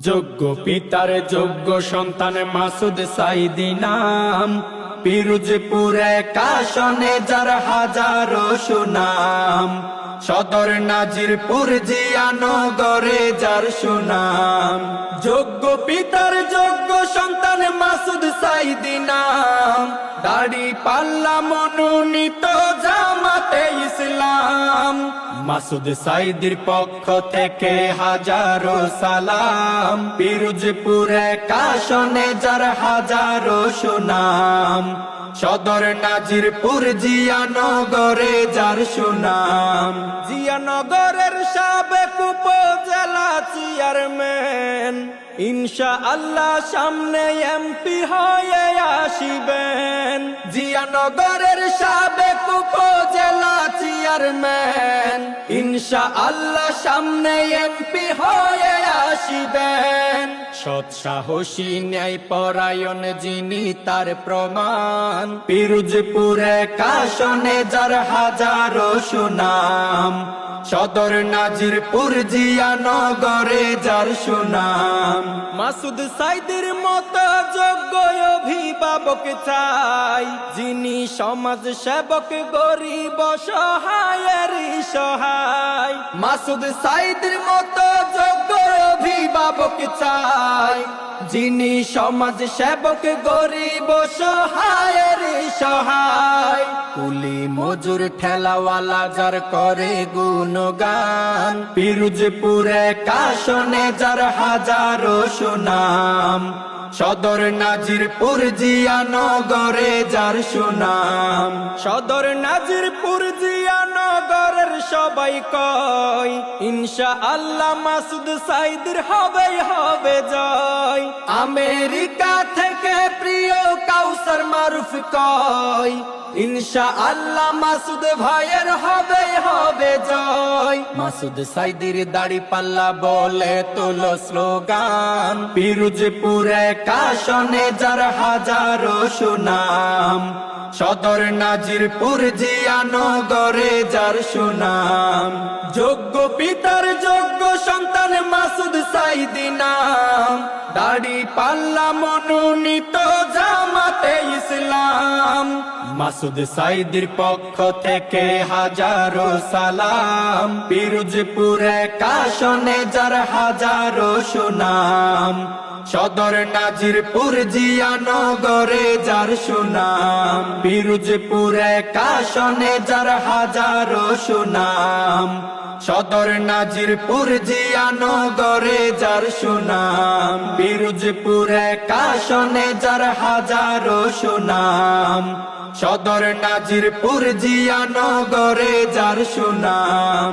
যোগ্য পিতার যোগ্য সন্তান মাসুদ সাইদি নাম, পিরোজপুরে কাশনে যার হাজারো সুনাম, সদর নাজিরপুর জিয়ানগরে যার সুনাম। যোগ্য পিতার যোগ্য সন্তান মাসুদ সাইদি নাম, দাড়ি পাল্লা মনোনীত জামাতে ইসলাম। মাসুদ সাইদির পক্ষ থেকে হাজারো সালাম, পিরোজপুরে কাশনে যার হাজারো সুনাম, সদর নাজিরপুর জিয়ানগরে যার সুনাম। জিয়ানগরের সাবেক উপজেলা চেয়ারম্যান, ইনশাআল্লাহ সামনে এমপি হয়ে আসিবেন। জিয়ানগরের সাবেক উপজেলা চেয়ারম্যান, ইনশাআল্লাহ সামনে এমপি হয়ে আসিবেন। সৎ সাহসী ন্যায় পরায়ণ যিনি তার প্রমাণ, পিরোজপুরে কাশনে যার হাজারো সুনাম, সদর নাজিরপুর জিয়ানগরে যার সুনাম। মাসুদ সাইদির মতো যোগ্য অভিভাবক চাই, যিনি সমাজ সেবক গরিব সহায়ের সহায়। মাসুদ সাইদির মতো যোগ্য অভিভাবক চাই, যিনি সমাজ সেবক গরিব সহায়ের সহায়। কুলি মজুর ঠেলাওয়ালা যার করে গুণগান, পিরোজপুরে কাশনে যার হাজারো সুনাম, সদর নাজিরপুর জিয়ানগরে যার সুনাম। সদর নাজিরপুর জিয়ানগরের সবাই কয়, ইনশাআল্লাহ মাসুদ সাইদির হবে জয়। আমেরিকা থেকে প্রিয় কাউসার মারুফ কয়, ইনশাআল্লাহ মাসুদ ভাইয়ের হবে জয়। মাসুদ সাইদির দাড়ি পাল্লা বলে তোলো স্লোগান, পিরোজপুরে কাশনে যার হাজারো সুনাম, সদর নাজিরপুর জিয়ানগরে যার সুনাম। যোগ্য পিতার যোগ্য সন্তান মাসুদ সাইদি নাম, দাড়ি পাল্লা মনোনীত জামাতে ইসলাম। মাসুদ সাইদির পক্ষ থেকে হাজারো সালাম, পিরোজপুরে কাশনে যার হাজারো সুনাম, সদর নাজিরপুর জিয়ানগরে যার সুনাম। পিরোজপুরে কাশনে যার হাজারো সুনাম, সদর নাজিরপুর জিয়ানগরে যার সুনাম। পিরোজপুরে কাশনে যার হাজারো সুনাম, সদর নাজিরপুর জিয়ানগরে যার সুনাম।